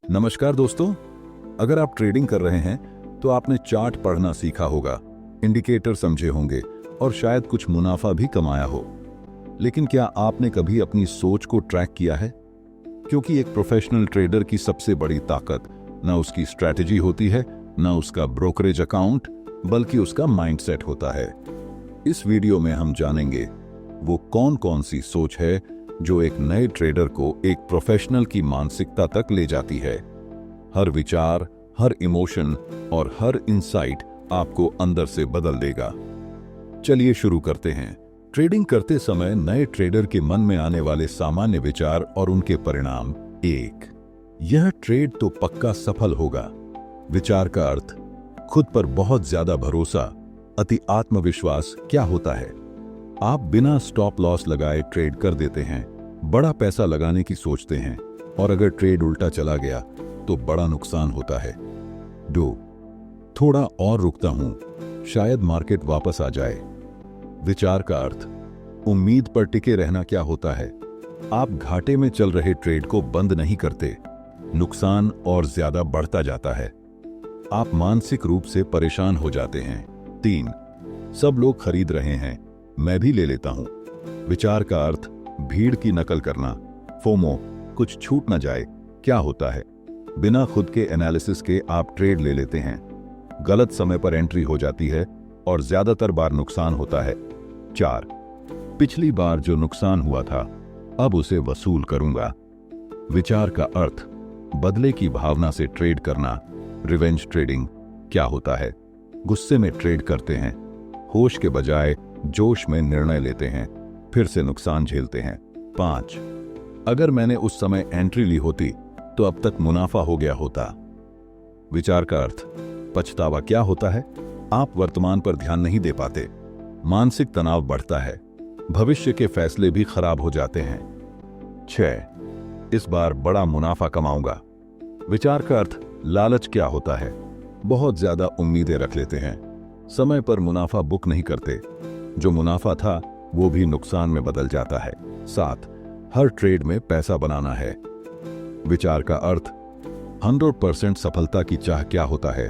नमस्कार दोस्तों। अगर आप ट्रेडिंग कर रहे हैं तो आपने चार्ट पढ़ना सीखा होगा, इंडिकेटर समझे होंगे और शायद कुछ मुनाफा भी कमाया हो। लेकिन क्या आपने कभी अपनी सोच को ट्रैक किया है? क्योंकि एक प्रोफेशनल ट्रेडर की सबसे बड़ी ताकत न उसकी स्ट्रैटेजी होती है, न उसका ब्रोकरेज अकाउंट, बल्कि उसका माइंडसेट होता है। इस वीडियो में हम जानेंगे वो कौन कौन सी सोच है जो एक नए ट्रेडर को एक प्रोफेशनल की मानसिकता तक ले जाती है। हर विचार, हर इमोशन और हर इंसाइट आपको अंदर से बदल देगा। चलिए शुरू करते हैं। ट्रेडिंग करते समय नए ट्रेडर के मन में आने वाले सामान्य विचार और उनके परिणाम। 1, यह ट्रेड तो पक्का सफल होगा। विचार का अर्थ खुद पर बहुत ज्यादा भरोसा, अति आत्मविश्वास। क्या होता है, आप बिना स्टॉप लॉस लगाए ट्रेड कर देते हैं, बड़ा पैसा लगाने की सोचते हैं और अगर ट्रेड उल्टा चला गया तो बड़ा नुकसान होता है। 2, थोड़ा और रुकता हूं, शायद मार्केट वापस आ जाए। विचार का अर्थ उम्मीद पर टिके रहना। क्या होता है, आप घाटे में चल रहे ट्रेड को बंद नहीं करते, नुकसान और ज्यादा बढ़ता जाता है। आप मानसिक रूप से परेशान हो जाते हैं। 3, सब लोग खरीद रहे हैं, मैं भी ले लेता हूं। विचार का अर्थ भीड़ की नकल करना, फोमो, कुछ छूट ना जाए। क्या होता है, बिना खुद के एनालिसिस के आप ट्रेड ले लेते हैं, गलत समय पर एंट्री हो जाती है और ज्यादातर बार नुकसान होता है। 4, पिछली बार जो नुकसान हुआ था अब उसे वसूल करूंगा। विचार का अर्थ बदले की भावना से ट्रेड करना, रिवेंज ट्रेडिंग। क्या होता है, गुस्से में ट्रेड करते हैं, होश के बजाय जोश में निर्णय लेते हैं, फिर से नुकसान झेलते हैं। 5, अगर मैंने उस समय एंट्री ली होती तो अब तक मुनाफा हो गया होता। विचार का अर्थ पछतावा। क्या होता है, आप वर्तमान पर ध्यान नहीं दे पाते, मानसिक तनाव बढ़ता है, भविष्य के फैसले भी खराब हो जाते हैं। 6, इस बार बड़ा मुनाफा कमाऊंगा। विचार का अर्थ लालच। क्या होता है, बहुत ज्यादा उम्मीदें रख लेते हैं, समय पर मुनाफा बुक नहीं करते, जो मुनाफा था वो भी नुकसान में बदल जाता है। 7, हर ट्रेड में पैसा बनाना है। विचार का अर्थ 100% सफलता की चाह। क्या होता है,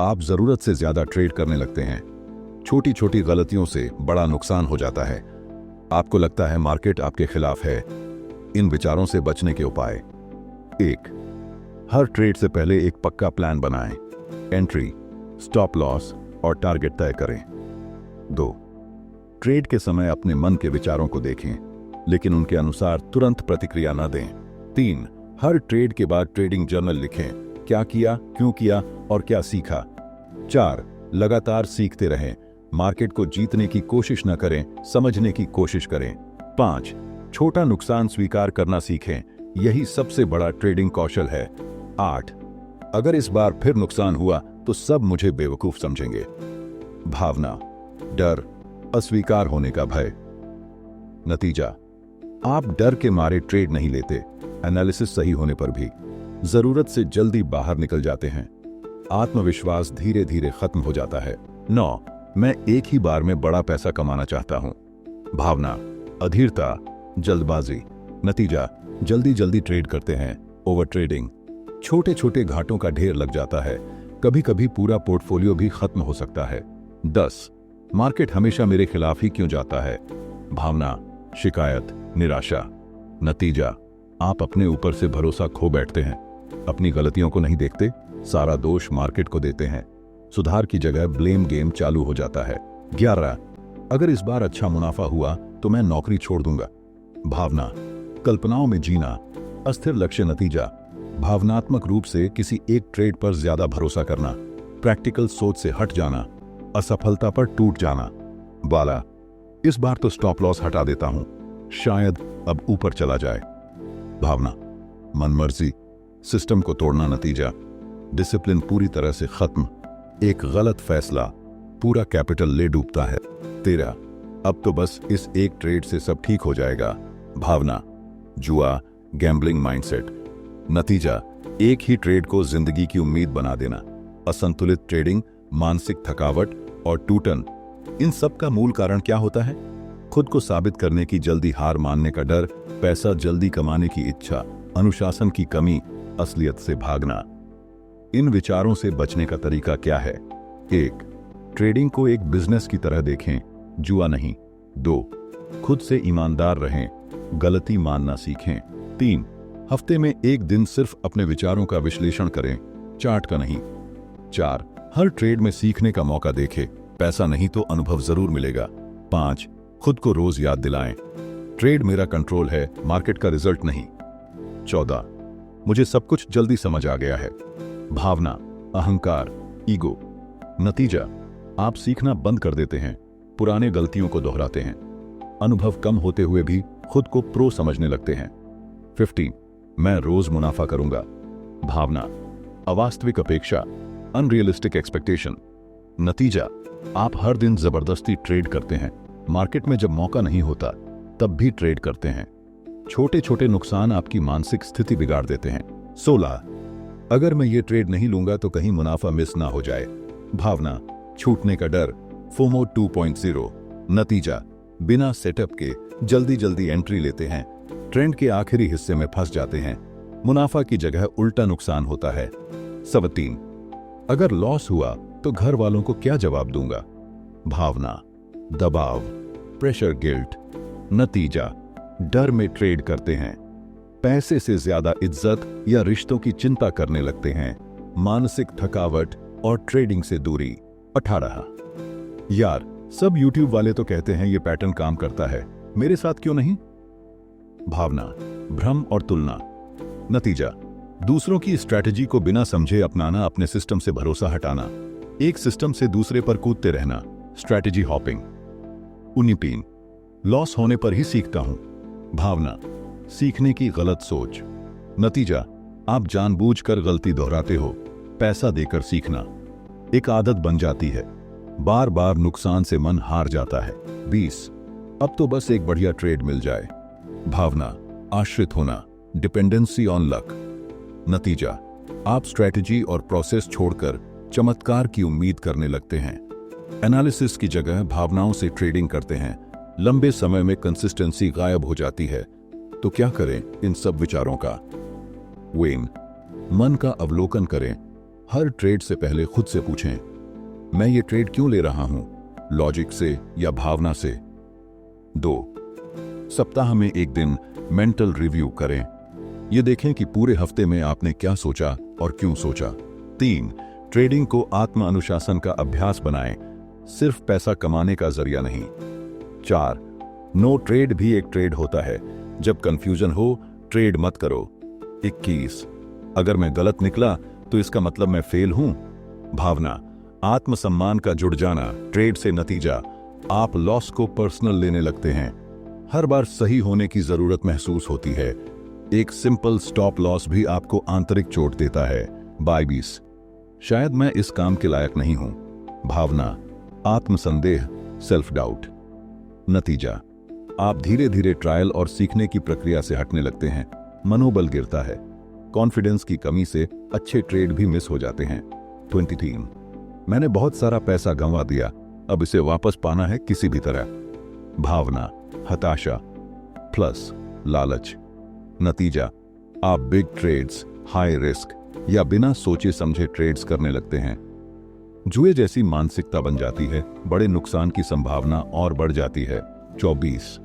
आप जरूरत से ज्यादा ट्रेड करने लगते हैं, छोटी छोटी गलतियों से बड़ा नुकसान हो जाता है, आपको लगता है मार्केट आपके खिलाफ है। इन विचारों से बचने के उपाय। 1, हर ट्रेड से पहले एक पक्का प्लान बनाएं, एंट्री, स्टॉप लॉस और टारगेट तय करें। 2, ट्रेड के समय अपने मन के विचारों को देखें, लेकिन उनके अनुसार तुरंत प्रतिक्रिया न दें। 3, हर ट्रेड के बाद ट्रेडिंग जर्नल लिखें, क्या किया, क्यों किया और क्या सीखा। 4, लगातार सीखते रहें, मार्केट को जीतने की कोशिश न करें, समझने की कोशिश करें। 5, छोटा नुकसान स्वीकार करना सीखें, यही सबसे बड़ा ट्रेडिंग कौशल है। 8, अगर इस बार फिर नुकसान हुआ तो सब मुझे बेवकूफ समझेंगे। भावना, डर, अस्वीकार होने का भय। नतीजा, आप डर के मारे ट्रेड नहीं लेते, एनालिसिस सही होने पर भी जरूरत से जल्दी बाहर निकल जाते हैं, आत्मविश्वास धीरे धीरे खत्म हो जाता है। 9, मैं एक ही बार में बड़ा पैसा कमाना चाहता हूं। भावना, अधीरता, जल्दबाजी। नतीजा, जल्दी जल्दी ट्रेड करते हैं, ओवर ट्रेडिंग, छोटे छोटे घाटों का ढेर लग जाता है, कभी कभी पूरा पोर्टफोलियो भी खत्म हो सकता है। 10, मार्केट हमेशा मेरे खिलाफ ही क्यों जाता है। भावना, शिकायत, निराशा। नतीजा, आप अपने ऊपर से भरोसा खो बैठते हैं, अपनी गलतियों को नहीं देखते, सारा दोष मार्केट को देते हैं, सुधार की जगह ब्लेम गेम चालू हो जाता है। 11, अगर इस बार अच्छा मुनाफा हुआ तो मैं नौकरी छोड़ दूंगा। भावना, कल्पनाओं में जीना, अस्थिर लक्ष्य। नतीजा, भावनात्मक रूप से किसी एक ट्रेड पर ज्यादा भरोसा करना, प्रैक्टिकल सोच से हट जाना, असफलता पर टूट जाना। 12, इस बार तो स्टॉप लॉस हटा देता हूं, शायद अब ऊपर चला जाए। भावना, मनमर्जी, सिस्टम को तोड़ना। नतीजा, डिसिप्लिन पूरी तरह से खत्म, एक गलत फैसला पूरा कैपिटल ले डूबता है। 13, अब तो बस इस एक ट्रेड से सब ठीक हो जाएगा। भावना, जुआ, गैम्बलिंग माइंडसेट। नतीजा, एक ही ट्रेड को जिंदगी की उम्मीद बना देना, असंतुलित ट्रेडिंग, मानसिक थकावट और टूटन। इन सब का मूल कारण क्या होता है, खुद को साबित करने की जल्दी हार मानने का डर, पैसा जल्दी कमाने की इच्छा, अनुशासन की कमी असलियत से भागना। इन विचारों से बचने का तरीका क्या है? 1. ट्रेडिंग को एक बिजनेस की तरह देखें, जुआ नहीं। 2. खुद से ईमानदार रहें, गलती मानना सीखें। 3. हफ्ते में एक दिन सिर्फ अपने विचारों का विश्लेषण करें, चार्ट का नहीं। 4. हर ट्रेड में सीखने का मौका देखें, पैसा नहीं तो अनुभव जरूर मिलेगा। 5. खुद को रोज याद दिलाएं, ट्रेड मेरा कंट्रोल है, मार्केट का रिजल्ट नहीं। 14. मुझे सब कुछ जल्दी समझ आ गया है। भावना, अहंकार, ईगो। नतीजा, आप सीखना बंद कर देते हैं, पुराने गलतियों को दोहराते हैं, अनुभव कम होते हुए भी खुद को प्रो समझने लगते हैं। 15. मैं रोज मुनाफा करूंगा। भावना, अवास्तविक अपेक्षा, अनरियलिस्टिक एक्सपेक्टेशन। नतीजा, आप हर दिन जबरदस्ती ट्रेड करते हैं, मार्केट में जब मौका नहीं होता तब भी ट्रेड करते हैं। छोटे छोटे नुकसान आपकी मानसिक स्थिति बिगाड़ देते हैं। 16. अगर मैं ये ट्रेड नहीं लूंगा तो कहीं मुनाफा मिस ना हो जाए। भावना, छूटने का डर, फोमो 2.0। नतीजा, बिना सेटअप के जल्दी जल्दी एंट्री लेते हैं, ट्रेंड के आखिरी हिस्से में फंस जाते हैं, मुनाफा की जगह उल्टा नुकसान होता है। 17. अगर लॉस हुआ तो घर वालों को क्या जवाब दूंगा। भावना, दबाव, प्रेशर, गिल्ट। नतीजा, डर में ट्रेड करते हैं, पैसे से ज्यादा इज्जत या रिश्तों की चिंता करने लगते हैं, मानसिक थकावट और ट्रेडिंग से दूरी। 18. यार, सब यूट्यूब वाले तो कहते हैं ये पैटर्न काम करता है, मेरे साथ क्यों नहीं। भावना, भ्रम और तुलना। नतीजा, दूसरों की स्ट्रैटेजी को बिना समझे अपनाना, अपने सिस्टम से भरोसा हटाना, एक सिस्टम से दूसरे पर कूदते रहना, स्ट्रैटेजी हॉपिंग। 19. लॉस होने पर ही सीखता हूं। भावना, सीखने की गलत सोच। नतीजा, आप जानबूझकर गलती दोहराते हो, पैसा देकर सीखना एक आदत बन जाती है, बार बार नुकसान से मन हार जाता है। 20. अब तो बस एक बढ़िया ट्रेड मिल जाए। भावना, आश्रित होना, डिपेंडेंसी ऑन लक। नतीजा, आप स्ट्रैटेजी और प्रोसेस छोड़कर चमत्कार की उम्मीद करने लगते हैं, एनालिसिस की जगह भावनाओं से ट्रेडिंग करते हैं, लंबे समय में कंसिस्टेंसी गायब हो जाती है। तो क्या करें इन सब विचारों का? वेन, मन का अवलोकन करें, हर ट्रेड से पहले खुद से पूछें, मैं ये ट्रेड क्यों ले रहा हूं, लॉजिक से या भावना से। 2. सप्ताह में एक दिन मेंटल रिव्यू करें, ये देखें कि पूरे हफ्ते में आपने क्या सोचा और क्यों सोचा। 3. ट्रेडिंग को आत्म अनुशासन का अभ्यास बनाएं, सिर्फ पैसा कमाने का जरिया नहीं। 4. नो ट्रेड भी एक ट्रेड होता है, जब कंफ्यूजन हो ट्रेड मत करो। 21. अगर मैं गलत निकला तो इसका मतलब मैं फेल हूं। भावना, आत्मसम्मान का जुड़ जाना, ट्रेड से। नतीजा, आप लॉस को पर्सनल लेने लगते हैं, हर बार सही होने की जरूरत महसूस होती है, एक सिंपल स्टॉप लॉस भी आपको आंतरिक चोट देता है। 22. शायद मैं इस काम के लायक नहीं हूं। भावना, आत्मसंदेह, सेल्फ डाउट। नतीजा, आप धीरे धीरे ट्रायल और सीखने की प्रक्रिया से हटने लगते हैं, मनोबल गिरता है, कॉन्फिडेंस की कमी से अच्छे ट्रेड भी मिस हो जाते हैं। 23. मैंने बहुत सारा पैसा गंवा दिया, अब इसे वापस पाना है किसी भी तरह। भावना, हताशा प्लस लालच। नतीजा, आप बिग ट्रेड्स, हाई रिस्क या बिना सोचे समझे ट्रेड्स करने लगते हैं, जुए जैसी मानसिकता बन जाती है, बड़े नुकसान की संभावना और बढ़ जाती है। 24.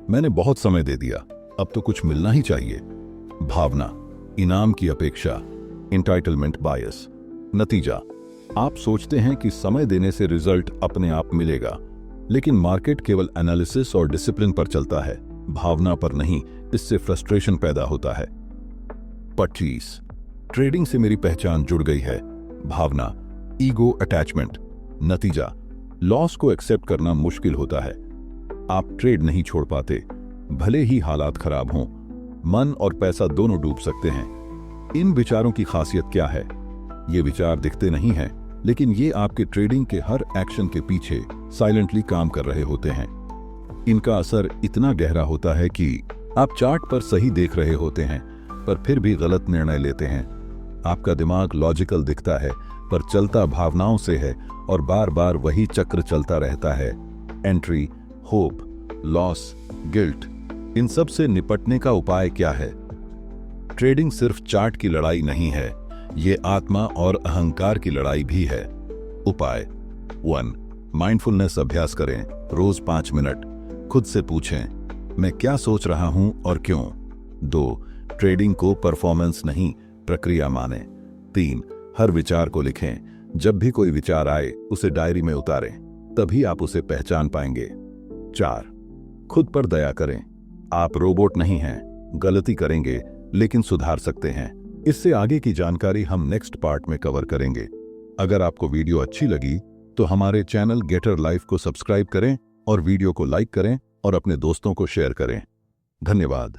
मैंने बहुत समय दे दिया, अब तो कुछ मिलना ही चाहिए। भावना, इनाम की अपेक्षा, इंटाइटलमेंट बायस। नतीजा, आप सोचते हैं कि समय देने से रिजल्ट अपने आप मिलेगा, लेकिन मार्केट केवल एनालिसिस और डिसिप्लिन पर चलता है, भावना पर नहीं, इससे फ्रस्ट्रेशन पैदा होता है। 25. ट्रेडिंग से मेरी पहचान जुड़ गई है। भावना, ईगो अटैचमेंट। नतीजा, लॉस को एक्सेप्ट करना मुश्किल होता है, आप ट्रेड नहीं छोड़ पाते, भले ही हालात खराब हों, मन और पैसा दोनों डूब सकते हैं। इन विचारों की खासियत क्या है? ये विचार दिखते नहीं हैं, लेकिन ये आपके ट्रेडिंग के हर एक्शन के पीछे साइलेंटली काम कर रहे होते हैं। इनका असर इतना गहरा होता है कि आप चार्ट पर सही देख रहे होते हैं, पर फिर भी गलत निर्णय लेते हैं। आपका दिमाग लॉजिकल दिखता है, पर चलता भावनाओं से है, और बार बार वही चक्र चलता रहता है। Entry, hope, loss, guilt. इन सब से निपटने का उपाय क्या है? ट्रेडिंग सिर्फ चार्ट की लड़ाई नहीं है, ये आत्मा और अहंकार की लड़ाई भी है। उपाय 1. माइंडफुलनेस अभ्यास करें। रोज 5 मिनट खुद से पूछें, मैं क्या सोच रहा हूं और क्यों। 2. ट्रेडिंग को परफॉर्मेंस नहीं, प्रक्रिया माने। 3. हर विचार को लिखें। जब भी कोई विचार आए उसे डायरी में उतारें, तभी आप उसे पहचान पाएंगे। 4. खुद पर दया करें। आप रोबोट नहीं हैं, गलती करेंगे लेकिन सुधार सकते हैं। इससे आगे की जानकारी हम नेक्स्ट पार्ट में कवर करेंगे। अगर आपको वीडियो अच्छी लगी तो हमारे चैनल गेटर लाइफ को सब्सक्राइब करें और वीडियो को लाइक करें और अपने दोस्तों को शेयर करें। धन्यवाद।